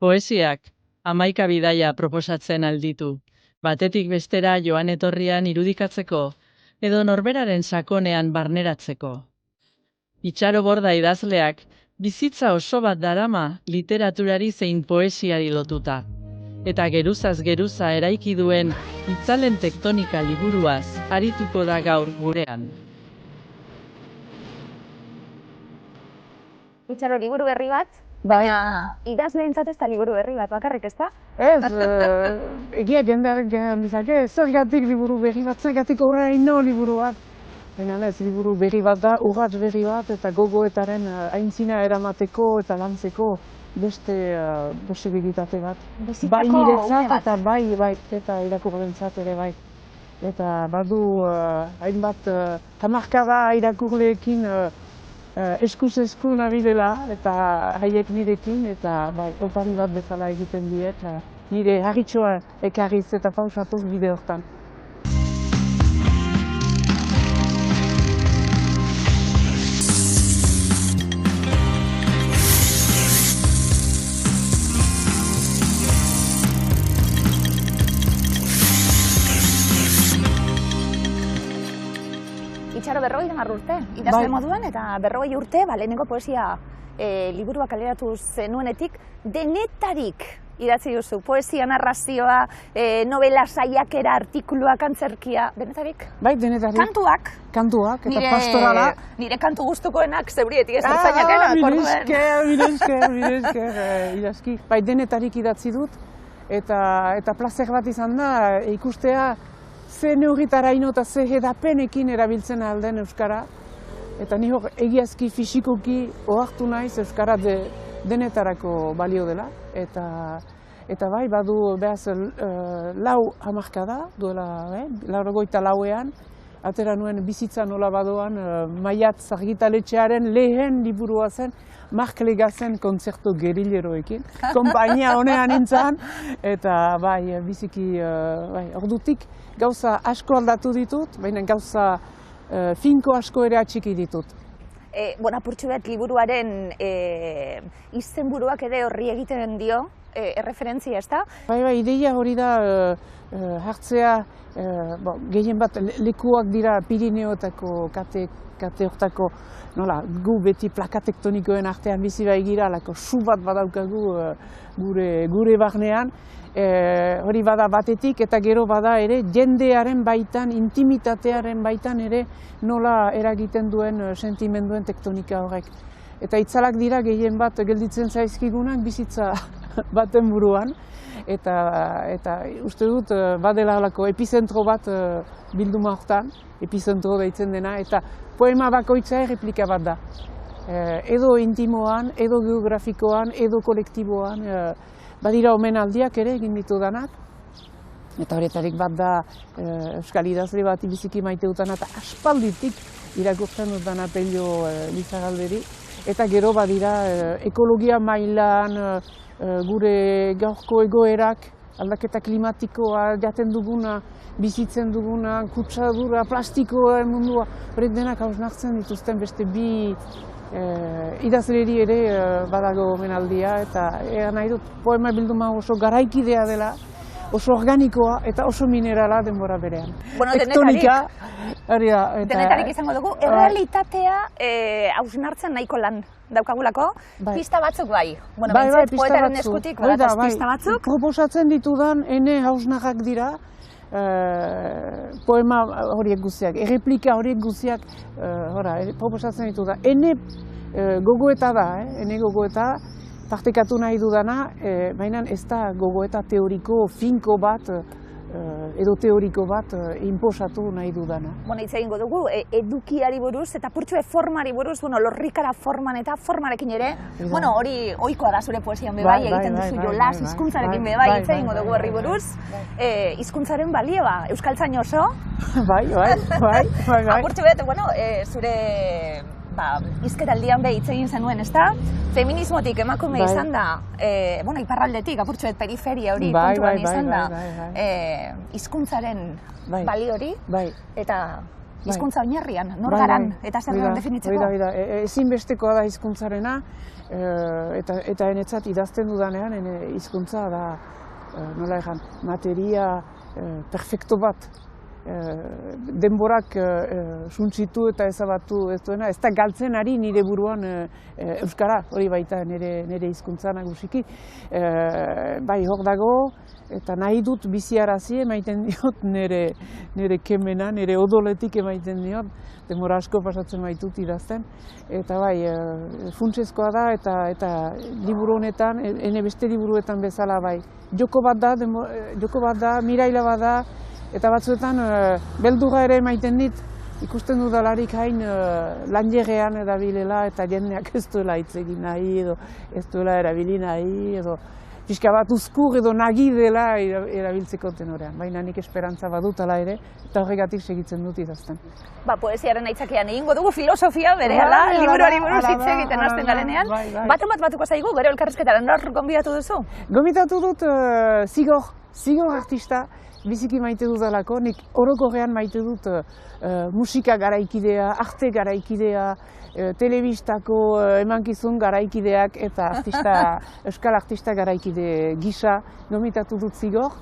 Poesiak, 11 bidaia proposatzen alditu, batetik bestera joan etorrian irudikatzeko, edo norberaren sakonean barneratzeko. Itxaro Borda idazleak, bizitza oso bat darama literaturari zein poesiari lotuta. Eta geruzaz geruza eraiki duen Itzalen tektonika liburuaz arituko da gaur gurean. Itxaro, liburu berri bat, Baina, idazleentzat ez da liburu berri bat bakarrik, ez da? ez, egia jendeak bizake, zergatik liburu berri bat, zergatik oraino liburu bat. Baina ez, liburu berri bat da, urrats berri bat, eta gogoetaren aintzina eramateko eta lantzeko beste posibilitate bat. Bizitzako Bai niretzat une bat. eta bai, eta irakurrentzat ere bai. Eta badu hainbat hamarkada irakurleekin eskuz esku nabilela eta haiek nirekin eta bai, opari bat bezala egiten diet nire harritxoa ekarriz eta pausatuz bide hortan. Itxaro 50 urte, idazle Bai. moduan, eta 40 urte, lehenengo poesia liburua kaleratu zenuenetik, denetarik idatzi duzu. Poesia, narrazioa, novela saiakera, artikuluak, antzerkia, denetarik? Bai, denetarik. Kantuak, Eta pastorala. nire kantu gustukoenak zeurietik ez ertzainak Mire esker, idazki. Bai, denetarik idatzi dut, eta plazer bat izan da ikustea ze neurritaraino eta ze hedapenekin erabiltzen alden Euskara. Eta ni hor egiazki fisikoki ohartu naiz Euskara denetarako balio dela. Eta bai, badu behaz lau hamarkada, duela, 84ean, atera nuen bizitza nola badoan, Maiatz argitaletxearen lehen liburua zen, Mark Legazen kontzerto gerilleroekin, konpainia honean nintzen, eta bai, biziki, ordutik gauza asko aldatu ditut, baina gauza finko asko ere atxiki ditut. Apurtxo bat liburuaren izenburuak ere horri egiten dio, erreferentzia, ez da? Bai, ideia hori da hartzea, gehien bat lekuak dira Pirineotako kate hortako, nola, gu beti plaka tektonikoen artean bizi baigira, alako su bat badaukagu gure barnean, hori bada batetik eta gero bada ere jendearen baitan, intimitatearen baitan ere nola eragiten duen sentimenduen tektonika horrek. Eta itzalak dira gehien bat gelditzen zaizkigunak bizitza baten buruan, eta uste dut badela halako epizentro bat bilduma hortan, epizentro deitzen dena, eta poema bakoitza erreplika bat da. Edo intimoan, edo geografikoan, edo kolektiboan, badira omenaldiak ere egin ditudanak, eta horretarik bat da euskal idazle bat biziki maite dutana, eta aspalditik irakurtzen dutana Pello Lizarralderi, eta gero badira ekologia mailan, gure gaurko egoerak, aldaketa klimatikoa, jaten duguna, bizitzen duguna, kutsadura, plastikoa mundua, horret denak hausnartzen dituzten beste bi idazleri ere badago omenaldia, eta nahi dut poema bilduma oso garaikidea dela, oso organikoa eta oso minerala denbora berean. Tektonika, denetarik izango dugu, errealitatea hausnartzen nahiko lan daukagulako, pista batzuk bai. Poetaren eskutik, pista batzuk. Proposatzen ditudan ene hausnarrak dira, poema horiek guztiak, erreplika horiek guztiak proposatzen ditudan. Ene gogoeta da, ene gogoeta, partekatu nahi dudana, baina ez da gogoeta teoriko, finko bat, edo teoriko bat inposatu nahi dudana. Hitz egingo dugu, edukiari buruz eta purtsue formari buruz, lorrikara forman eta formarekin ere, hori ohikoa da zure poesian bebai, egiten duzu jolas, hizkuntzarekin bebai, hitz egingo dugu horri buruz, hizkuntzaren balioa, euskaltzain oso? Bai. Apurtxo bet, zure hizketaldian hitz egin zenuen, ezta? Feminismotik emakume izan da, iparraldetik, apurtxo bet periferia hori kontuan izan da, hizkuntzaren balio hori, eta hizkuntza oinarrian, nor garan eta zer den definitzeko. Ezinbestekoa da hizkuntzarena, eta enetzat idazten dudanean, hizkuntza da, nola egan, materia perfekto bat. Denborak suntsitu eta ezabatu ez duena, ez da galtzen ari nire buruan euskara, hori baita nire hizkuntza nagusiki. Bai, hor dago, eta nahi dut biziarazi emaiten diot nire kemena, nire odoletik emaiten diot, denbora asko pasatzen baitut idazten. Eta bai, funtsezkoa da, eta liburu honetan, beste liburuetan bezala bai. Joko bat da, miraila bat da, eta batzuetan beldurra ere emaiten dit, ikusten dudalarik hain lanjerean edabilela eta jendeak ez duela hitz egin nahi, edo ez duela erabili nahi, edo pixka bat uzkur edo nagi dela erabiltzeko tenorean. Baina nik esperantza badut ala ere, eta horregatik segitzen dut idazten. Poesiaren aitzakian egingo dugu filosofia berehala, liburuari buruz hitz egiten hasten garenean. Bat batuko zaigu, gero elkarrizketaren nor gonbidatu duzu? Gonbidatu dut Zigor artista, biziki maite dudalako, nik orokorrean maite dut musika garaikidea, arte garaikidea, telebistako emankizun garaikideak eta euskal artista garaikide gisa gomitatu dut Zigor.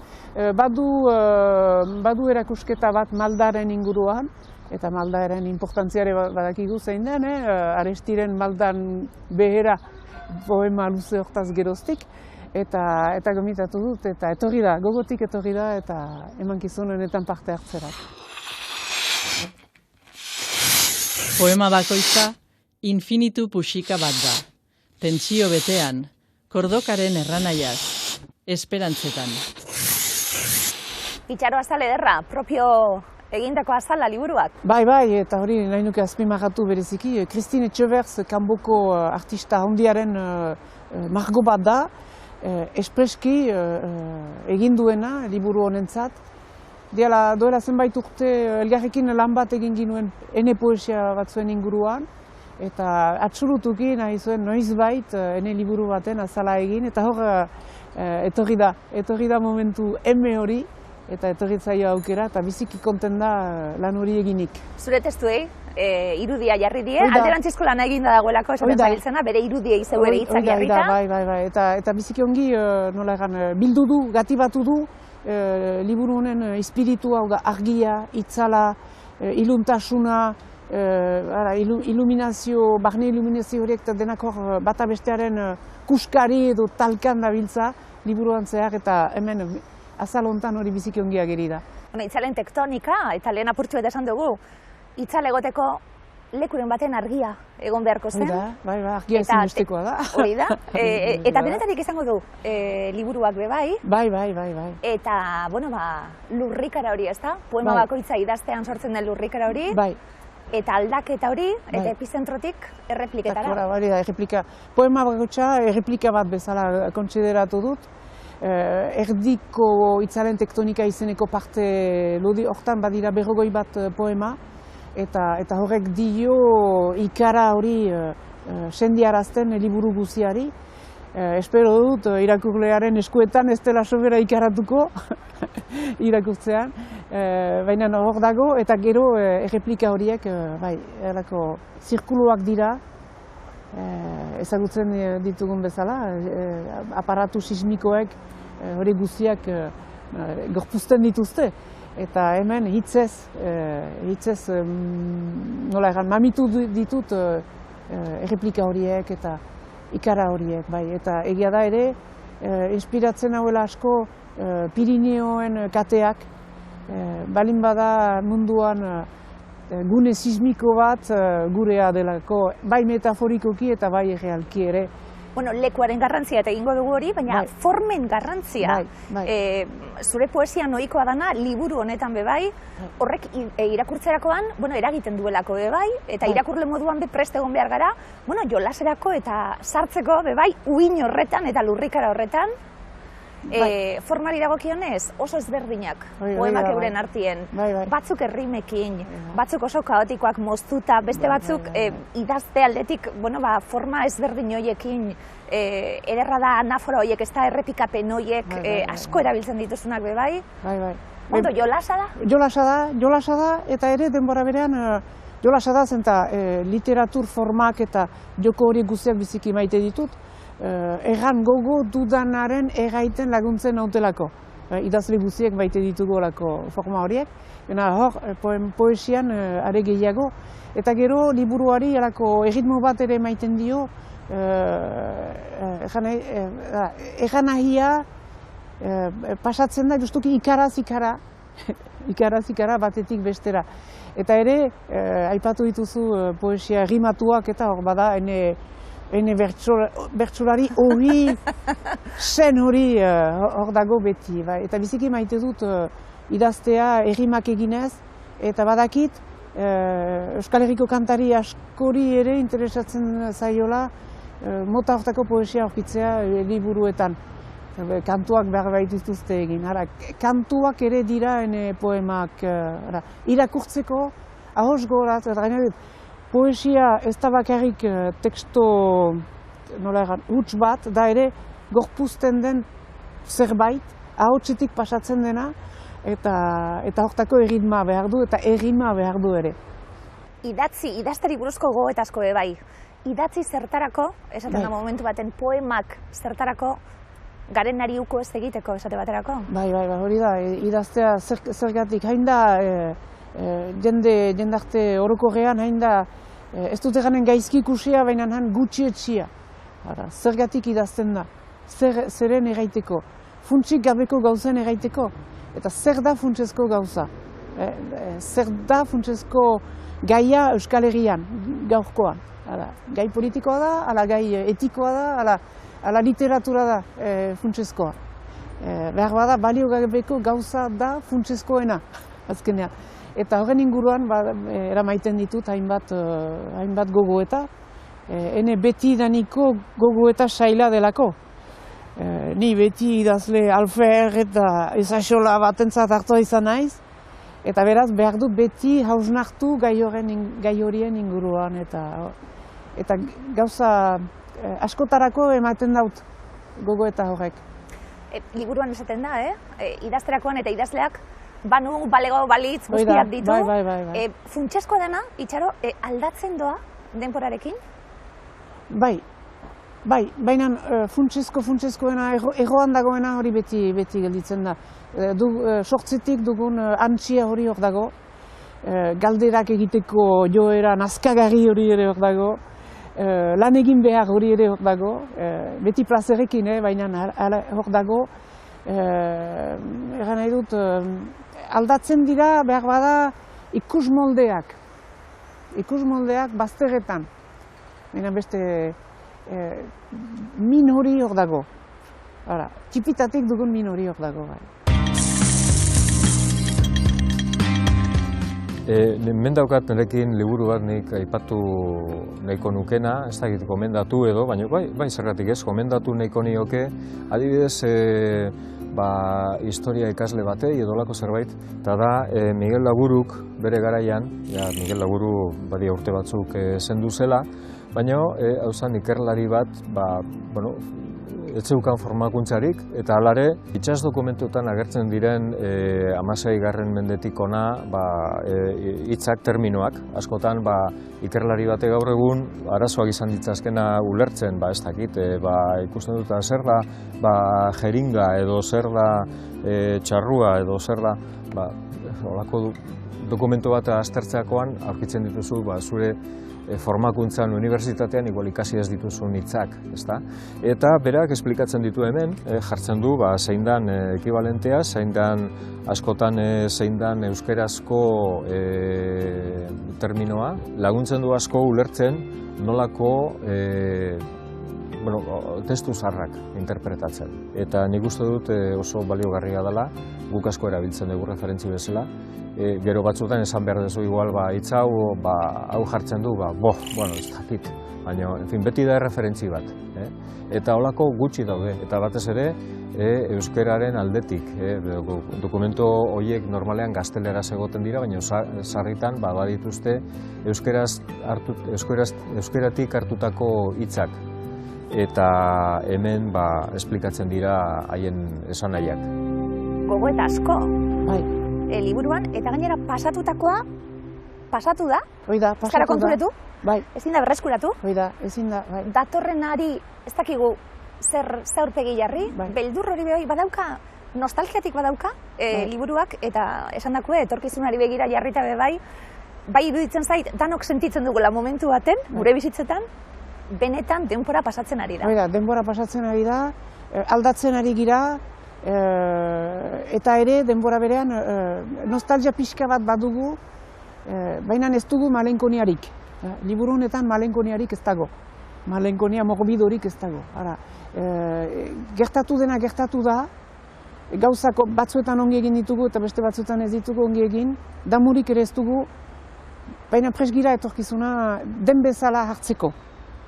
Badu erakusketa bat Maldaren inguruan, eta Maldaren importantziare badakigu zein den, Arestiren Maldan behera poema luze hortaz geroztik. Eta gomitatu dut, eta etorri da, gogotik etorri da, eta emankizun honetan parte hartzerak. Poema bakoitza, infinitu puxika bat da. Tentsio betean, kordokaren erranaiaz, esperantzetan. Itxaro azal ederra, propio egindako azala liburuak. Bai, eta hori nahi nuke azpimarratu bereziki. Christine Etxeverz kanboko artista handiaren margo bat da, espreski egin duena liburu honentzat. Duela zenbait urte elgarrekin lan bat egin ginuen ene poesia batzuen inguruan, eta atxurutuki nahi zuen noizbait ene liburu baten azala egin, eta hor etorri da momentu eme hori, eta etorri zaio aukera, eta biziki konten da lan hori eginik. Zure testuei irudia jarri die, alderantzizko lana eginda dagoelako esaten zabiltzena, bere irudiei zeu ere hitzak jarrita. Bai, eta biziki ongi, nola egan, bildu du, gatibatu du, liburu honen espiritu hau da argia, itzala, iluntasuna, barne iluminazio horiek denak hor bata bestearen kuskari edo talkan dabiltza liburuan zehar, eta hemen azal hontan hori biziki ongi ageri da. Itzalen tektonika, eta lehen apurtxu eta esan dugu, itzal egoteko lekuren baten argia egon beharko zen. Bai, argia ezinbestekoa da. Hori da. Eta benetarik izango du liburuak be bai. Bai. Eta, lurrikara hori ez da? Poema bakoitza idaztean sortzen den lurrikara hori. Bai. Eta aldaketa hori, eta epizentrotik errepliketara. Hori da, erreplika. Poema bakoitza erreplika bat bezala kontsideratu dut. Erdiko itzalen tektonika izeneko parte lodi hortan badira 40 bat poema, eta horrek dio ikara hori sendiarazten liburu guziari. Espero dut irakurlearen eskuetan ez dela sobera ikaratuko irakurtzean, baina hor dago, eta gero erreplika horiek zirkuluak dira, ezagutzen ditugun bezala, aparatu sismikoek hori guztiak gorpuzten dituzte. Eta hemen hitzez nola egan, mamitu ditut erreplika horiek eta ikara horiek. Eta egia da ere, inspiratzen hauela asko Pirineoen kateak, balin bada munduan gune sismiko bat gurea delako, bai metaforikoki eta bai errealki ere. Lekuaren garrantzia eta egingo dugu hori, baina formen garrantzia. Zure poesia noikoa dana, liburu honetan bebai, horrek irakurtzerakoan eragiten duelako bebai, eta irakurle moduan be prest egon behar gara, jolaserako eta sartzeko bebai, uin horretan eta lurrikara horretan. Formari dagokionez oso ezberdinak poemak euren artien, batzuk errimekin, batzuk oso kaotikoak moztuta, beste batzuk idazte aldetik forma ezberdin horiekin, ederra da anafora horiek, ez da errepikapen horiek asko erabiltzen dituzunak bebai. Ondo, jolasa da? Jolasa da, eta ere denbora berean jolasa da zen literatur formak eta joko hori guztiak biziki maite ditut. Egan gogo dudanaren egaiten laguntzen nautelako. Idazle guztiek maite ditugolako forma horiek. Hor, poesian are gehiago. Eta gero liburuari erritmo bat ere maiten dio, egan ahia pasatzen da justuki ikaraz ikara, batetik bestera. Eta ere, aipatu dituzu poesia rimatuak eta hor bada, ene bertsolari hori, zen hori hor dago beti. Eta biziki maite dut idaztea errimak eginez, eta badakit, Euskal Herriko kantari askori ere interesatzen zaiola mota hortako poesia aurkitzea liburuetan. Kantuak behar baituzte egin. Kantuak ere dira poemak irakurtzeko, ahos goraz, poesia ez da bakarrik teksto huts bat, da ere gorpuzten den zerbait, ahotsetik pasatzen dena, eta hortako erritma behar du, eta errima behar du ere. Idazteri buruzko gogoetazko bai. Idatzi zertarako, esaten da momentu baten, poemak zertarako, garen nari uko ez egiteko, esate baterako? Bai, hori da, idaztea zergatik, hain da, jendarte orokorrean, hain da, ez dut eganen gaizki ikusia, baina han gutxi etxia. Zergatik idazten da, zeren erraiteko, funtsik gabeko gauzen erraiteko, eta zer da funtsezko gauza. Zer da funtsezko gaia Euskal Herrian, gaurkoan. Gai politikoa da, ala gai etikoa da, ala literatura da funtsezkoa. Behar bada, balio gabeko gauza da funtsezkoena, azkenean. Eta horren inguruan eramaiten ditut hainbat gogoeta. Ene beti daniko gogoeta saila delako. Ni beti idazle alfer eta ezaxola batentzat hartua izan naiz. Eta beraz, behar du beti hausnartu gai horien inguruan. Eta gauza askotarako ematen daut gogoeta horrek. Liburuan esaten da, idazterakoan eta idazleak banu, balego, balitz, guztiak ditu. Bai. Funtsezkoa dena, Itxaro, aldatzen doa denporarekin? Bai, baina funtsezkoena, erroan dagoena hori beti gelditzen da. Sortzetik dugun antxia hori hor dago, galderak egiteko joera nazkagarri hori ere hor dago, lan egin behar hori ere hor dago, beti plazerekin, baina hor dago. Egan nahi dut, aldatzen dira behar bada ikus moldeak bazterretan. Baina beste min hori hor dago. Txipitatik dugun min hori hor dago. Mendaukat nirekin liburu bat nik aipatu nahiko nukena, ez dakit komendatu edo, baina bai zergatik ez, komendatu nahiko nioke, adibidez historia ikasle batei edolako zerbait, eta da Miguel Laburuk bere garaian, Miguel Laburu badia urte batzuk zendu zela, baina hauzan ikerlari bat, etzeukan formakuntzarik, eta alare, itsas dokumentuetan agertzen diren 16. mendetik ona hitzak, terminoak. Askotan ikerlari bate gaur egun arazoak izan ditzazkena ulertzen, ez dakit, ikusten dut zer da jeringa edo zer da txarrua edo zer da holako dokumentu bat aztertzeakoan aurkitzen dituzu zure formakuntzan unibertsitatean igual ikasi ez dituzun hitzak, ezta? Eta berak esplikatzen ditu hemen, jartzen du zein dan ekibalentea, zein dan askotan zein dan euskerazko terminoa, laguntzen du asko ulertzen nolako testu zaharrak interpretatzen. Eta nik uste dut oso baliogarria dela, guk asko erabiltzen dugu referentzi bezala. Gero batzuetan esan behar duzu igual hitz hau jartzen du, ez dakit, baina beti da referentzi bat. Eta holako gutxi daude, eta batez ere euskeraren aldetik. Dokumento horiek normalean gazteleraz egoten dira, baina sarritan badituzte euskeratik hartutako hitzak. Eta hemen esplikatzen dira haien esanahiak. Gogoeta asko. Bai. liburuan, eta gainera pasatutakoa, pasatu da, Hoi da, ez gara pasatu da. konturetu, Bai, ezin da berreskuratu, hoi da, ezin da, bai. datorrenari ez dakigu zer aurpegi jarri, Bai. beldur hori behoi badauka, nostalgiatik badauka liburuak, eta esan dakue, etorkizunari begira jarrita be bai iruditzen zait, danok sentitzen dugula momentu baten, gure bizitzetan, benetan denbora pasatzen ari da. Hoi da, denbora pasatzen ari da, aldatzen ari gira, eta ere denbora berean nostalgia pixka bat badugu, baina ez dugu malenkoniarik. Liburu honetan malenkoniarik ez dago. Malenkonia morbidorik ez dago. Ara, gertatu dena gertatu da, gauzako batzuetan ongi egin ditugu eta beste batzuetan ez ditugu ongi egin, damurik ere ez dugu, baina presgira etorkizuna den bezala hartzeko.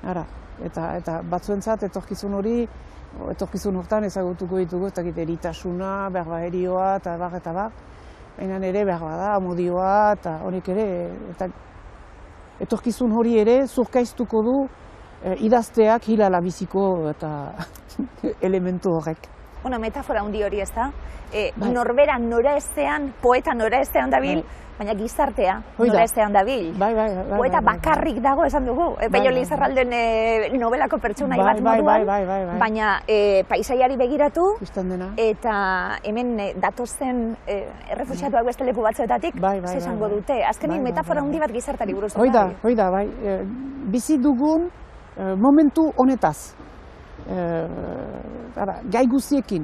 Ara, eta batzuentzat etorkizun hori, etorkizun hortan ezagutuko ditugu, eta eritasuna, berbaherioa eta bar, baina ere da, amodioa eta honek ere, eta etorkizun hori ere zurkaiztuko du idazteak hilala biziko eta elementu horrek. Bueno, metafora handi hori ez da, norbera nora ezean, poeta nora ezean dabil, baina gizartea nora ezean dabil. Poeta bakarrik dago esan dugu, Pello Lizarralden novelako pertsonai bat moduan, baina paisaiari begiratu, eta hemen datozen errefuxiatuak beste leku batzuetatik, zesango dute. Azkenin metafora handi bat gizartari buruz. Hoi da, bizi dugun momentu honetaz. Gai guziekin,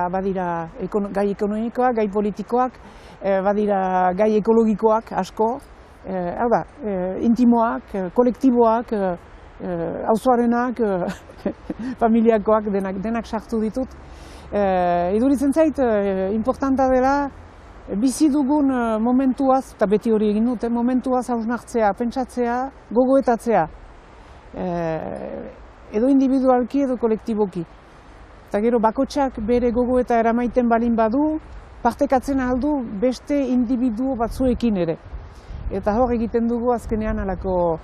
badira gai ekonomikoak, gai politikoak, badira gai ekologikoak asko, intimoak, kolektiboak, auzoarenak, familiakoak, denak sartu ditut. Iduritzen zait, importanta dela, bizi dugun momentuaz, eta beti hori egin dute, momentuaz hausnartzea, pentsatzea, gogoetatzea. Edo individualki edo kolektiboki. Eta gero bakotxak bere gogoeta eramaiten balin badu, partekatzen aldu beste individuo batzuekin ere. Eta hor egiten dugu azkenean alako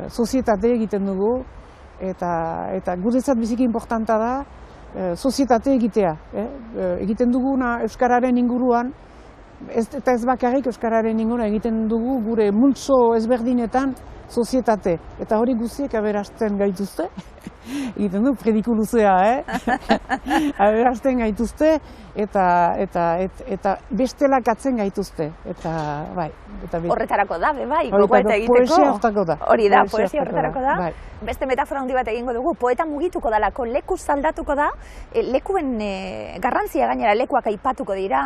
sozietate egiten dugu, eta guretzat biziki importanta da sozietate egitea. Egiten duguna Euskararen inguruan, eta ez bakarrik Euskararen inguruan egiten dugu gure multzo ezberdinetan sozietate. Eta hori guztiek aberasten gaituzte. Egiten du, prediku luzea, aberasten gaituzte eta bestelak atzen gaituzte. Horretarako da, bai, gogoeta egiteko. Poesia horretako da. Hori da, poesia horretarako da. Beste metafora handi bat egingo dugu, poeta mugituko dalako, leku zaldatuko da, lekuen garrantzia gainera lekuak aipatuko dira,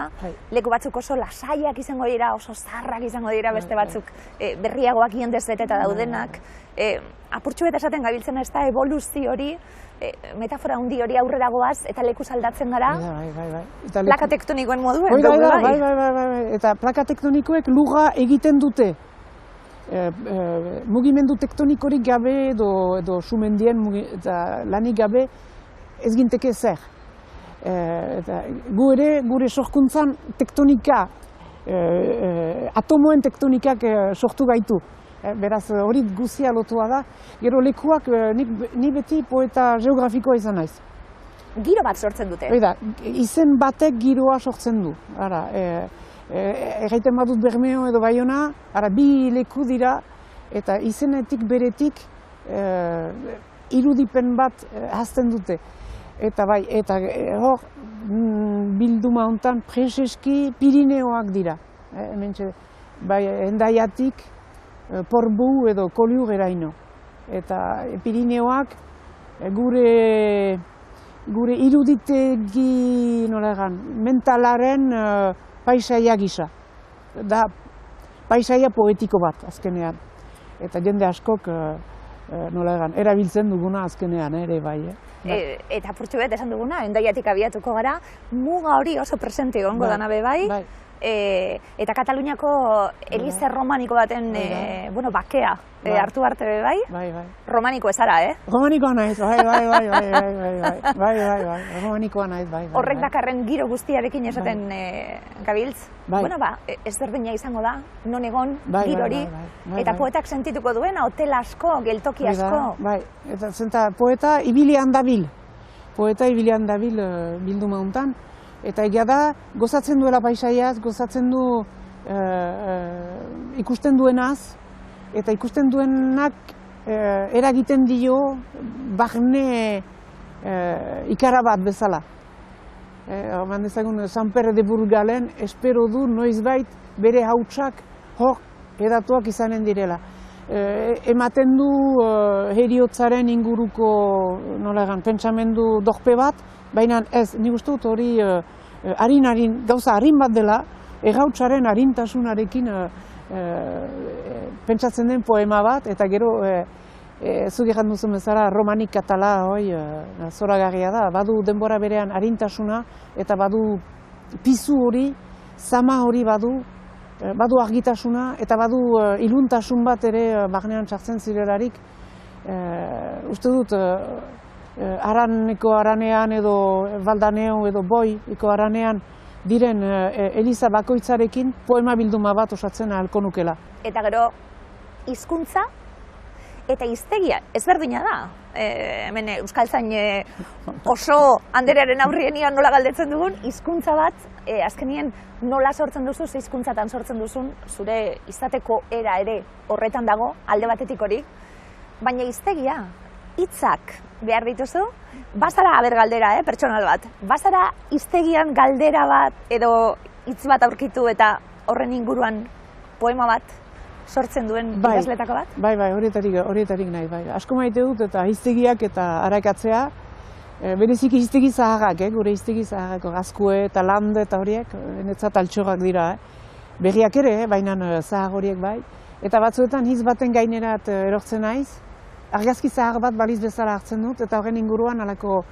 leku batzuk oso lasaiak izango dira, oso zarrak izango dira, beste batzuk berriagoak iendezbeteta daudenak. Apurtxu eta esaten gabiltzen ez da evoluzio hori, metafora handi hori aurrera goaz eta leku zaldatzen gara, plaka tektonikoen moduen. Bai, eta plaka tektonikoek lurra egiten dute. Mugimendu tektonikorik gabe edo sumendien lanik gabe ez ginteke zer. Gu ere, gure sorkuntzan tektonika, atomoen tektonikak sortu gaitu. Beraz, hori guzia lotua da. Gero lekuak, ni beti poeta geografikoa izan naiz. Giro bat sortzen dute. Izen batek giroa sortzen du. Erraiten badut Bermeo edo Baiona, bi leku dira, eta izenetik beretik irudipen bat hazten dute. Eta hor, bilduma hontan preseski Pirineoak dira. Hendaiatik Porbu edo Koliur eraino. Eta Pirineoak gure iruditegi mentalaren paisaia gisa. Da paisaia poetiko bat azkenean. Eta jende askok erabiltzen duguna azkenean ere bai. Eta apurtxu bet esan duguna, Hendaiatik abiatuko gara, muga hori oso presente egongo dana be bai. Eta Kataluniako elize romaniko baten bakea hartu arte be bai. Romaniko ezara, Romanikoa naiz, romanikoa naiz, bai. Horrek dakarren giro guztiarekin esaten gabiltz. Ezberdina izango da, non egon, girori, eta poetak sentituko duena, hotel asko, geltoki asko. Eta poeta ibilian dabil. Poeta ibilian dabil bilduma hontan. Eta egia da, gozatzen duela paisaiaz, gozatzen du ikusten duenaz, eta ikusten duenak eragiten dio barne ikara bat bezala. Oman dezagun, San Pere de Burgalen, espero du noizbait bere hautsak hor edatuak izanen direla. Ematen du heriotzaren inguruko pentsamendu dorpe bat, baina ez, nik uste dut hori gauza harin bat dela, errautsaren harintasunarekin pentsatzen den poema bat, eta gero zuk egin duzun bezala romanik katala zoragarria da, badu denbora berean harintasuna, eta badu pizu hori, zama hori badu argitasuna, eta badu iluntasun bat ere barnean txartzen zirelarik. Uste dut, Araneko aranean edo Baldaneo edo Boiko aranean diren eliza bakoitzarekin poema bilduma bat osatzen ahalko nukela. Eta gero, hizkuntza eta hiztegia ezberdina da. Hemen euskaltzain oso anderearen aurrienian nola galdetzen dugun, hizkuntza bat, azkenien nola sortzen duzu, ze hizkuntzatan sortzen duzun, zure izateko era ere horretan dago, alde batetik hori, baina hiztegia, hitzak behar dituzu, bazara galdera, pertsonal bat, bazara hiztegian galdera bat edo hitz bat aurkitu eta horren inguruan poema bat sortzen duen idazletako bat? Bai, horietarik nahi, bai. Asko maite dut eta hiztegiak eta arakatzea, bereziki hiztegi zaharrak, gure hiztegi zaharrak, Azkue eta Lande eta horiek, netzat altxorrak dira, berriak ere, baina zahar horiek bai. Eta batzuetan hitz baten gainerat erortzen naiz, argazki zahar bat baliz bezala hartzen dut, eta horren inguruan alako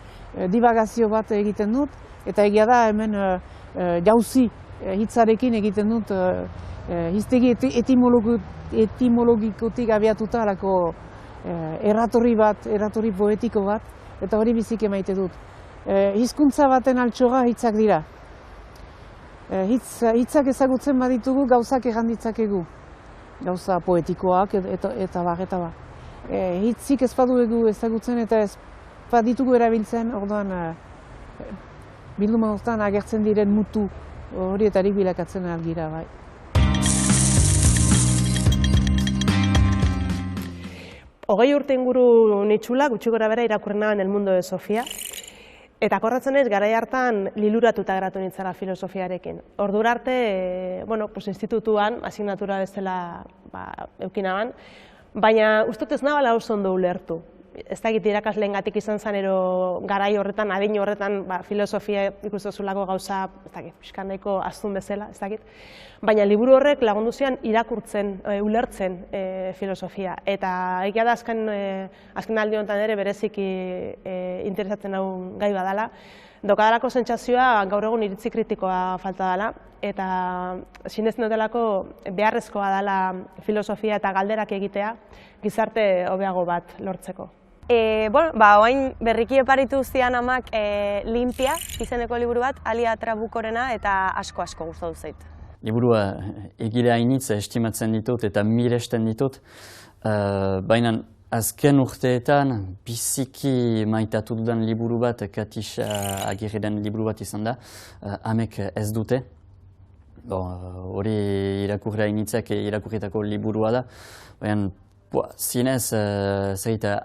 divagazio bat egiten dut, eta egia da hemen jauzi hitzarekin egiten dut hiztegi etimologikotik abiatuta alako erratorri poetiko bat, eta hori biziki maite dut. Hizkuntza baten altxorra hitzak dira. Hitzak ezagutzen baditugu gauzak egan ditzakegu. Gauza poetikoak eta bar. Hitzik ez badugu ezagutzen eta ez baditugu erabiltzen, orduan bilduma hortan agertzen diren mutu horietarik bilakatzen algira bai. Hogei urte inguru nitxula, gutxi gora bera irakurri naban El Mundo de Sofia, eta akordatzen ez garai hartan liluratuta geratu nintzara filosofiarekin. Ordura arte, institutuan, asignatura bezala eukinaban, baina ustut ez nabala oso ondo ulertu. Ez dakit irakasleengatik izan zen garai horretan, adin horretan filosofia ikustozulako gauza, ez dakit, pixkan nahiko astun bezala, ez dakit. Baina liburu horrek lagundu zian irakurtzen, ulertzen filosofia. Eta egia da azken aldi honetan ere bereziki interesatzen hau gai badala. Dokadalako sentsazioa gaur egun iritzi kritikoa falta dela, eta sinesten dutelako beharrezkoa dela filosofia eta galderak egitea gizarte hobeago bat lortzeko. Oain berriki eparitu zian amak Limpia izeneko liburu bat, Alia Trabukorena, eta asko gustatu zait. Liburua egile hainitz estimatzen ditut eta miresten ditut, baina azken urteetan biziki maitatu dudan liburu bat, Katixa Agirreren liburu bat izan da, amek ez dute. Hori irakurri hainitzak irakurritako liburua da, baina zinez,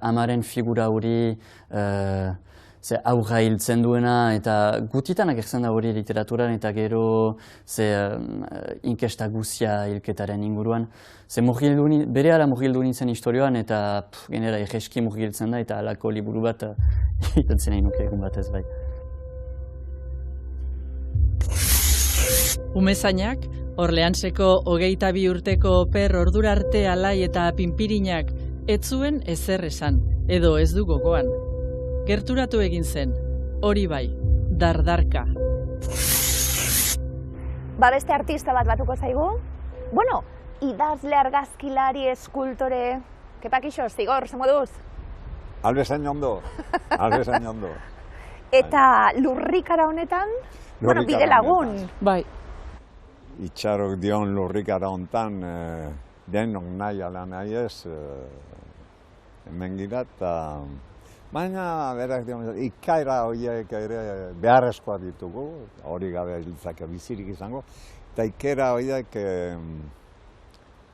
amaren figura hori aurra hiltzen duena, eta gutitan agertzen da hori literaturan, eta gero inkesta guzia hilketaren inguruan. Bere ala murgildu nintzen historioan, eta genera egeski murgiltzen da, eta alako liburu bat itatzen nahi nuke egun batez bai. Umezainak, Orleanseko 22 urteko Per ordura arte alai eta pinpirinak ez zuen ezer esan, edo ez du gogoan. Gerturatu egin zen, hori bai, dardarka. Beste artista bat batuko zaigu? Idazle, argazkilari, eskultore... Kepa Kixos, Zigor, ze moduz? Albezain ondo. Eta lurrikara honetan, bide lagun. Bai. Itxarok dion lurrikara honetan, denok nahi ala nahi ez, hemen gira eta Baina, berak dion, ikaera horiek ere beharrezkoa ditugu, hori gabe litzake bizirik izango, eta ikaera horiek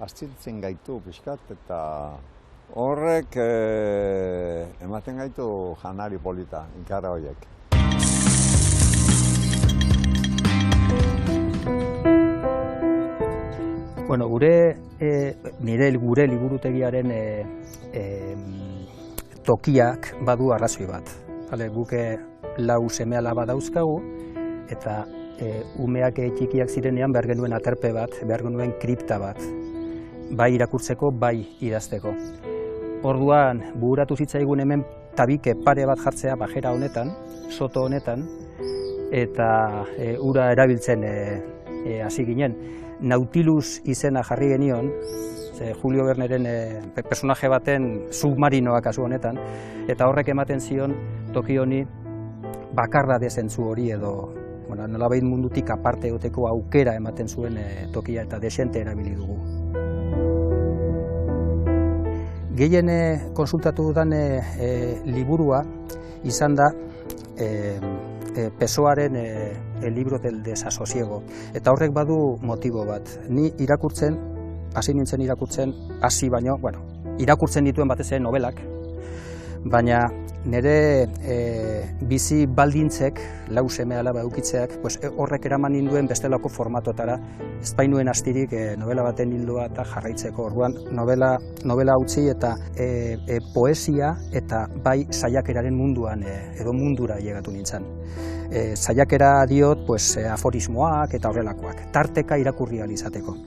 astintzen gaitu pixkat, eta horrek ematen gaitu janari polita, ikaera horiek. Bueno, gure liburutegiaren tokiak badu arrazoi bat. Guke lau seme-alaba dauzkagu, eta umeak txikiak zirenean behar genuen aterpe bat, behar genuen kripta bat, bai irakurtzeko, bai idazteko. Orduan, bururatu zitzaigun hemen tabike pare bat jartzea bajera honetan, soto honetan, eta ura erabiltzen hasi ginen. Nautilus izena jarri genion, Julio Verneren personaje baten submarinoa kasu honetan, eta horrek ematen zion toki honi bakarra desentzu hori edo nolabait mundutik aparte egoteko aukera ematen zuen tokia eta desente erabili dugu. Gehien konsultatu dudan liburua izan da Pessoaren El libro del desasosiego, eta horrek badu motibo bat. Ni hasi nintzen irakurtzen, irakurtzen dituen batez ere nobelak, baina nire bizi baldintzek, lau seme-alaba edukitzeak, horrek eraman ninduen bestelako formatotara, ez bainuen astirik novela baten hildoa eta jarraitzeko. Orduan, novela utzi eta poesia eta bai saiakeraren munduan edo mundura llegatu nintzen. Saiakera diot aforismoak eta horrelakoak, tarteka irakurri ahal izateko.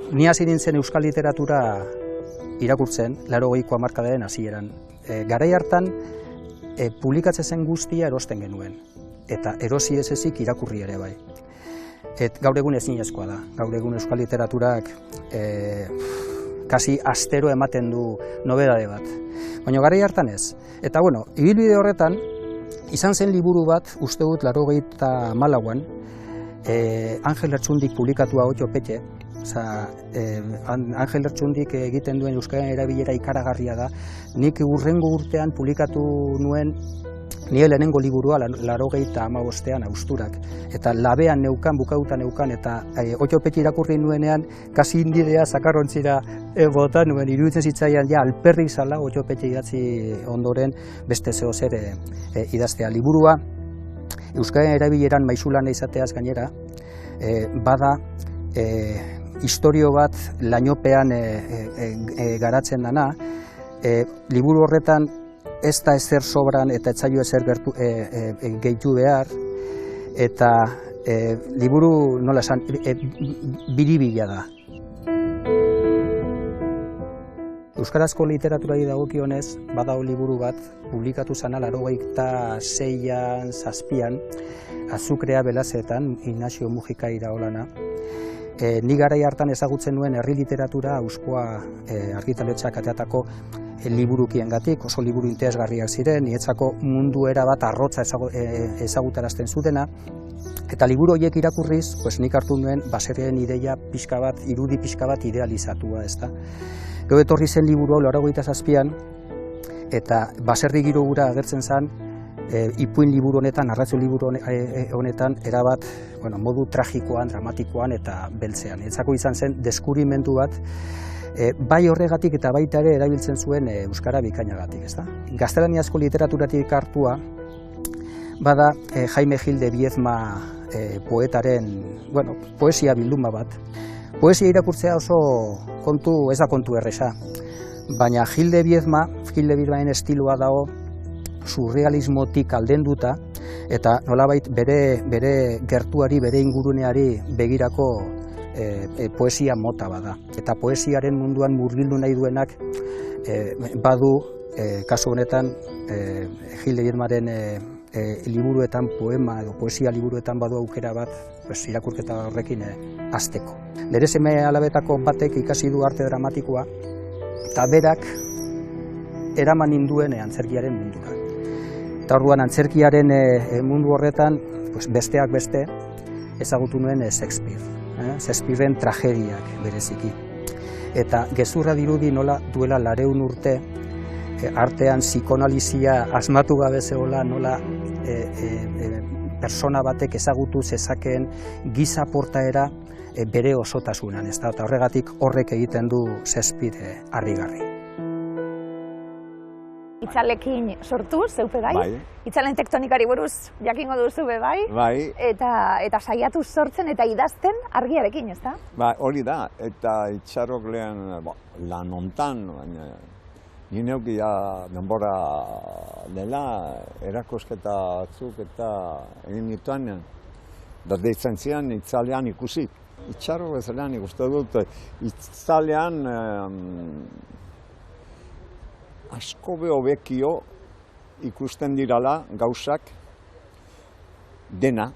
Ni hasi nintzen euskal literatura irakurtzen, 80ko hamarkadaren hasieran. Garai hartan, publikatzen zen guztia erosten genuen, eta erosi ez ezik irakurri ere bai. Gaur egun ezinezkoa da, gaur egun euskal literaturak kasi astero ematen du nobedade bat. Baina garai hartan ez. Eta ibilbide horretan, izan zen liburu bat, uste dut 84an, Angel Lertxundik publikatua Otxopetxe. Angel Lertxundik egiten duen euskaren erabilera ikaragarria da. Nik hurrengo urtean publikatu nuen nire lehenengo liburua 85ean Austurak. Eta labean neukan, bukauta neukan, eta Otxopetxe irakurri nuenean, kasi indidea zakarrontzira bota nuen, iruditzen zitzaian alperrik zala Otxopetxe idatzi ondoren beste zeo zer idaztea. Liburua euskaren erabileran maisulana izateaz gainera, bada historio bat lainopean garatzen dana, liburu horretan ez da ezer sobran eta etzaio ezer gehitu behar, eta liburu, nola esan, biribila da. Euskarazko literaturari dagokionez, badago liburu bat, publikatu zana 86an, 7an, Azukrea Belazetan, Ignacio Mujika Iraolana. Ni garai hartan ezagutzen nuen herri literatura Euskoa argitaletxeak ateatako liburukiengatik, oso liburu interesgarriak ziren, nietzako mundu erabat arrotza ezagutarazten zutena, eta liburu horiek irakurriz, nik hartu nuen baserrien ideia pixka bat, irudi pixka bat idealizatua, ezta. Gero etorri zen liburu hau 87an, eta baserri giro gura agertzen zen, ipuin liburu honetan, narrazio liburu honetan, erabat modu tragikoan, dramatikoan eta beltzean. Etzako izan zen deskubrimendu bat, bai horregatik eta baita ere erabiltzen zuen euskara bikainagatik. Gaztelaniazko literaturatik hartua, bada Jaime Gil de Biedma poetaren poesia bilduma bat. Poesia irakurtzea oso ez da kontu erresa, baina Gil de Biedmaren estiloa dago surrealismotik aldenduta, eta nolabait bere gertuari, bere inguruneari begirako poesia mota bada. Eta poesiaren munduan murgildu nahi duenak badu, kasu honetan, Gil de Biedmaren liburuetan, poema edo poesia liburuetan badu aukera bat irakurketa horrekin hasteko. Nire seme-alabetako batek ikasi du arte dramatikoa, eta berak eraman ninduen antzerkiaren mundura. Eta orduan antzerkiaren mundu horretan, besteak beste, ezagutu nuen Shakespearen tragediak bereziki. Eta gezurra dirudi nola duela 400 urte, artean psikoanalizia asmatu gabe zegoela, nola persona batek ezagutu zezakeen giza portaera bere osotasunan, eta horregatik horrek egiten du Shakespeare harrigarri. Itzalekin sortu, zeupe bai? Bai. Itzalen tektonikari buruz jakingo duzu be bai? Bai. Eta saiatu sortzen eta idazten argiarekin, ezta? Ba, hori da, eta itxarok lehen lan hontan, baina ni neukia denbora dela erakusketa batzuk eta egin nituan, deitzen zian itzalean ikusi. Itxarok bezalean ikusten dut, itzalean asko hobekio ikusten dirala gauzak dena.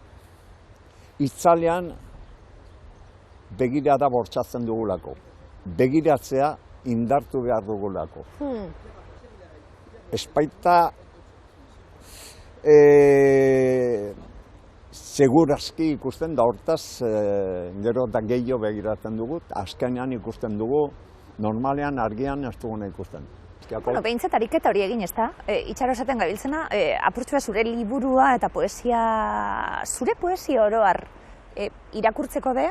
Itzalean begirada bortxatzen dugulako. Begiratzea indartu behar dugulako. Espaita segurazki ikusten da hortaz gero eta gehiago begiratzen dugu, azkenean ikusten dugu, normalean argian ez duguna ikusten. Bueno, behintzat ariketa hori egin, ezta? Itxaro esaten gabiltzena, apurtxua zure liburua eta poesia, zure poesia oroar irakurtzeko be,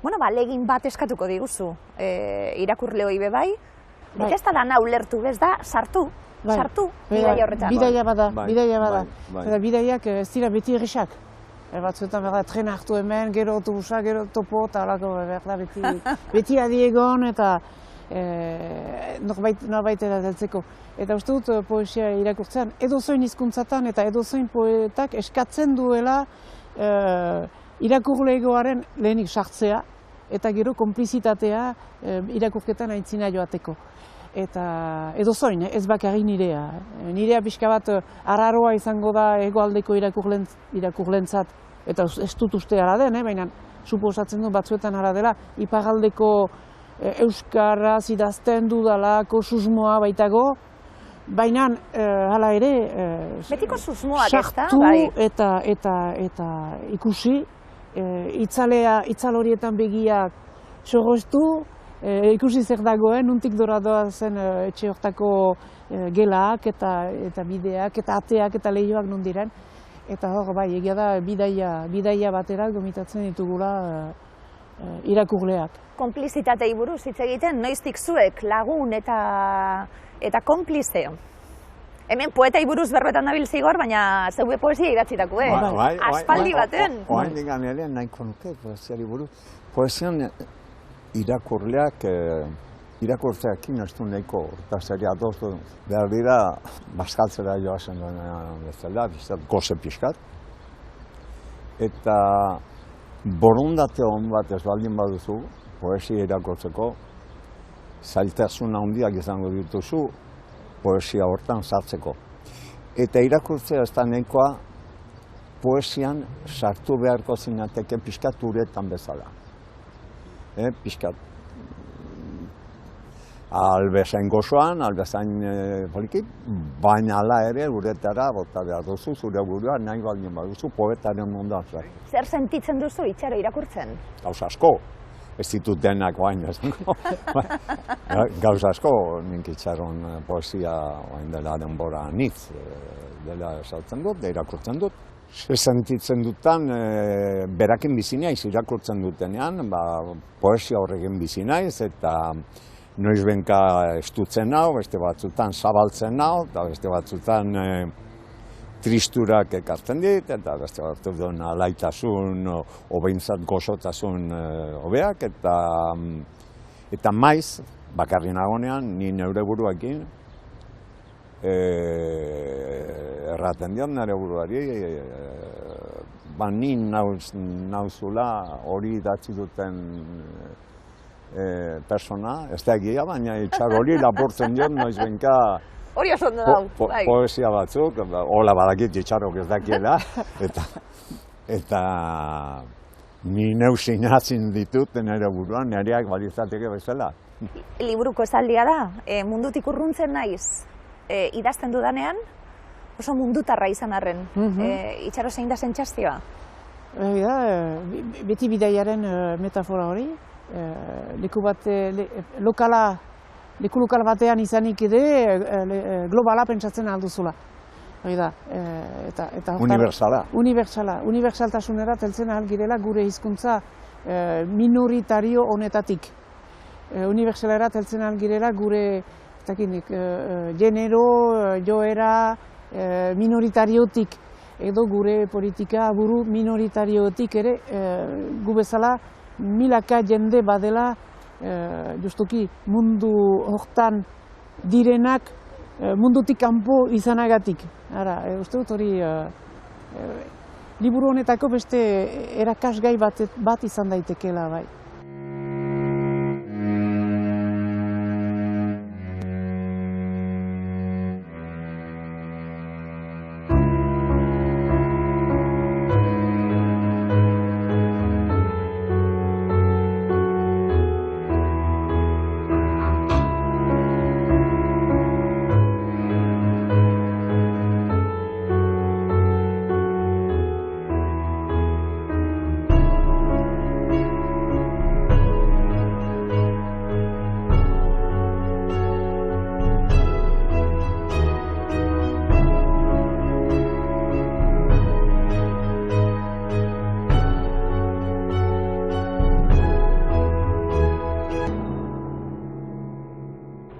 bueno, legin bat eskatuko diguzu irakurleoi be bai, eta ez da lana ulertu, bez da, sartu, bidaia horretan. Bidaia bada. Eta bidaiak ez dira beti erresak. Batzuetan behar da, tren hartu hemen, gero autobusa, gero topo, eta alako behar da, beti adiegon eta norbait eradeltzeko. Eta uste dut poesia irakurtzean, edozoin hizkuntzatan eta edozoin poetak eskatzen duela irakurlegoaren lehenik sartzea eta gero konplizitatea irakurketan aintzina joateko. Eta edozoin, ez bakarrik nirea. Nirea pixka bat araroa izango da hegoaldeko irakurlentzat, eta ez dut uste ara den, baina suposatzen du batzuetan ara dela, iparraldeko euskaraz idazten dudalako susmoa baitago, baina hala ere betiko susmoak ez da, sartu bai. eta ikusi, itzal horietan begiak soroztu, ikusi zer dagoen, nuntik dora doazen etxe hortako gelak eta bideak eta ateak eta lehioak non diren. Eta hor, bai, egia da bidaia batera gomitatzen ditugula irakurleak. Konplizitatei buruz hitz egiten, noiztik zuek lagun eta konplize. Hemen poetai buruz berbetan nabil zigor, baina zeue poesia idatzitako, aspaldi baten. Oain digan ere, nahiko nuke poesiari buruz. Poesian irakurleak irakurtzeakin ez du nahiko eta zeri adostu. Behar dira, bazkaltzera joazen bezala, goze pixkat. Eta borondate hon bat ez baldin baduzu, poesia irakurtzeko, zailtasun handiak izango dituzu poesia hortan sartzeko. Eta irakurtzea ez da nahikoa poesian sartu beharko zinateke pixkat uretan bezala. Pixkat. Albezain gozoan, albezain poliki, baina ala ere uretara bota behar duzu, zure burua nahi baldin baduzu poetaren munduan. Zer sentitzen duzu itxaro irakurtzen? Gauz asko, ez ditut denak bain esango. Gauz asko, nik itxaron poesia bain dela denbora nitz dela esaltzen dut, irakurtzen dut. Sentitzen dutan, berakin bizi naiz irakurtzen dutenean, poesia horrekin bizi naiz, eta noiz benka estutzen nau, beste batzutan zabaltzen nau, eta beste batzutan tristurak ekartzen dit, eta beste batzutan alaitasun, obeintzat gozotasun hobeak, eta maiz, bakarri nagonean, ni neure buruakin, erraten diot nire buruari, ni nauzula hori idatzi duten persona, ez da egia, baina itxar hori lapurtzen diot, noiz benka hori oso ondo dau, bai. Poesia batzuk, hola badakit itxarok ez dakiela, eta ni neu sinatzen ditut nire buruan, nireak balizateke bezala. Liburuko esaldia da, mundutik urruntzen naiz, idazten dudanean, oso mundutarra izan arren. Itxaro zein da sentsazioa? Beti bidaiaren metafora hori, leku lokal batean izanik ere globala pentsatzen alduzula. Hori da, unibertsaltasunera teltzen ahal girela gure hizkuntza minoritario honetatik. Unibertsalera teltzen ahal girela gure genero, joera minoritariotik edo gure politika buru minoritariotik ere gu bezala milaka jende badela justuki mundu hortan direnak mundutik kanpo izanagatik. Uste dut hori liburu honetako beste erakasgai bat izan daitekeela bai.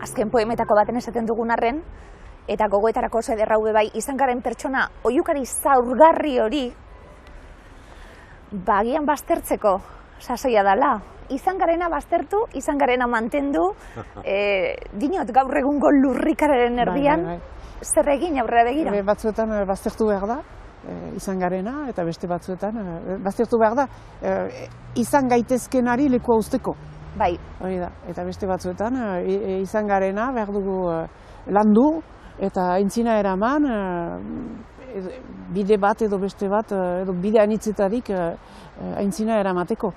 Azken poemetako baten esaten dugun arren, eta gogoetarako oso ederra bai, izan garen pertsona oiukari zaurgarri hori, bagian baztertzeko sasoia dela. Izan garena baztertu, izan garena mantendu, dinot gaur egungo lurrikararen erdian, zer egin aurrera begira? Batzuetan baztertu behar da, izan garena, eta beste batzuetan baztertu behar da, izan gaitezkenari lekua usteko. Bai. Hori da, eta beste batzuetan izan garena behar dugu landu eta aintzina eraman bide bat edo beste bat, edo bide anitzetarik aintzina eramateko.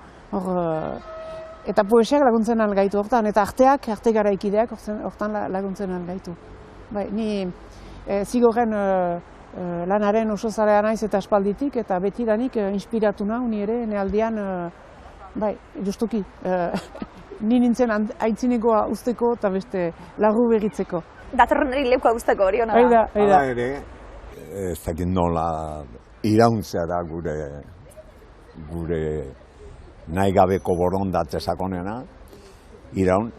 Eta poesiak laguntzen algaitu hortan, eta arte garaikideak hortan laguntzen algaitu. Ni zigorren lanaren oso zalea naiz eta aspalditik, eta betidanik inspiratu nahu ni ere nealdian, justuki, ni nintzen aitzinekoa usteko eta beste lagu berritzeko. Datorrenari lekua usteko hori hona da. Hala ere, ez dakit nola irauntzea da gure nahi gabeko borondatze sakonena, iraun,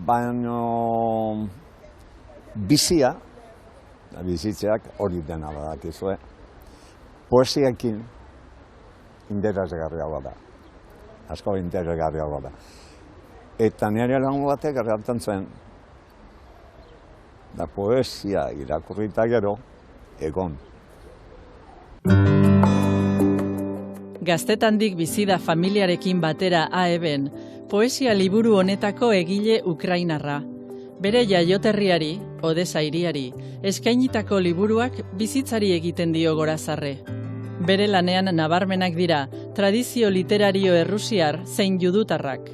baina bizitzeak hori dena badakizue, poesiakin interesgarria bada, asko interesgarria bada. Eta nire lagun batek erraten zuen, da poesia irakurrita gero, egon. Gaztetandik bizi da familiarekin batera AEB-en, poesia liburu honetako egile ukrainarra. Bere jaioterriari, Odesa hiriari, eskainitako liburuak bizitzari egiten dio gorazarre. Bere lanean nabarmenak dira, tradizio literario errusiar zein judutarrak.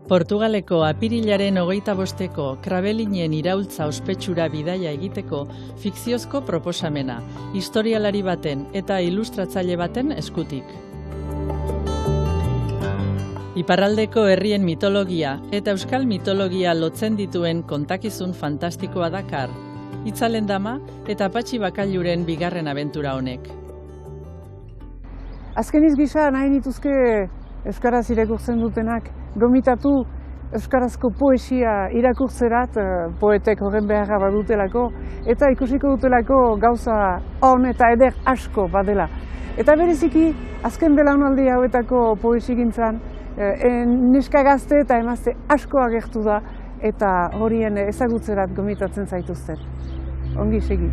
Portugaleko apirilaren 25ko Krabelinen iraultza ospetsura bidaia egiteko fikziozko proposamena, historialari baten eta ilustratzaile baten eskutik. Iparraldeko herrien mitologia eta euskal mitologia lotzen dituen kontakizun fantastikoa dakar, Itzalen dama eta Patxi Bakailuren bigarren abentura honek. Azkeniz gisa nahi nituzke euskaraz irakurtzen dutenak, gomitatu euskarazko poesia irakurtzerat poetek horren beharra badutelako, eta ikusiko dutelako gauza on eta eder asko badela. Eta bereziki, azken belaunaldi hauetako poesigintzan, neska gazte eta emazte asko agertu da, eta horien ezagutzerat gomitatzen zaituzten. Ongi segi.